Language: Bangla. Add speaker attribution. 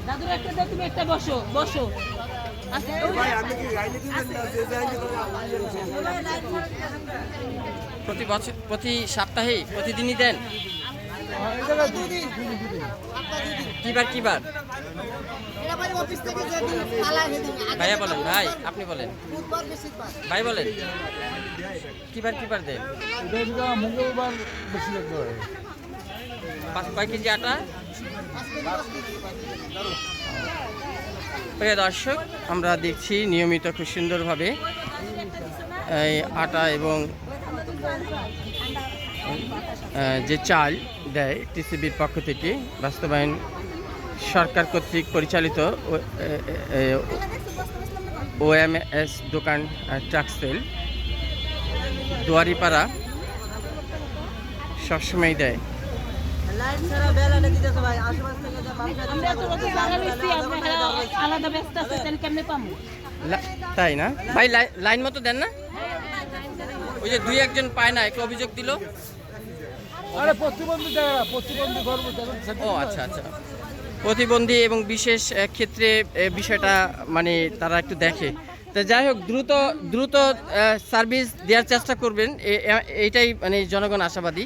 Speaker 1: দাদুর একটা দাও, তুমি একটা বসো বসো।
Speaker 2: প্রতি বছর, প্রতি সপ্তাহে, প্রতিদিনই দেন? কিবার কিবার? ভাইয়া বলেন, ভাই আপনি বলেন, ভাই বলেন কিবার কিবার দেন?
Speaker 3: মঙ্গলবার বেশি দেখতে হয়।
Speaker 2: কয় কেজি আটা? প্রিয় দর্শক, আমরা দেখছি নিয়মিত খুব সুন্দরভাবে এই আটা এবং যে চাল দেয় টিসিবির পক্ষ থেকে, বাস্তবায়ন সরকার কর্তৃক পরিচালিত ওএমএস দোকান ট্রাক্সেল দুয়ারিপাড়া সবসময় দেয়। তাই না ভাই? লাইন মতো দেন না? ওই যে দুই একজন পায় না, একটু অভিযোগ দিল।
Speaker 3: আরে প্রতিবন্ধী জায়গা, প্রতিবন্ধী গর্ব।
Speaker 2: ও আচ্ছা আচ্ছা, প্রতিবন্ধী এবং বিশেষ ক্ষেত্রে বিষয়টা মানে তারা একটু দেখে। তো যাই হোক, দ্রুত দ্রুত সার্ভিস দেওয়ার চেষ্টা করবেন, এইটাই মানে জনগণ আশাবাদী।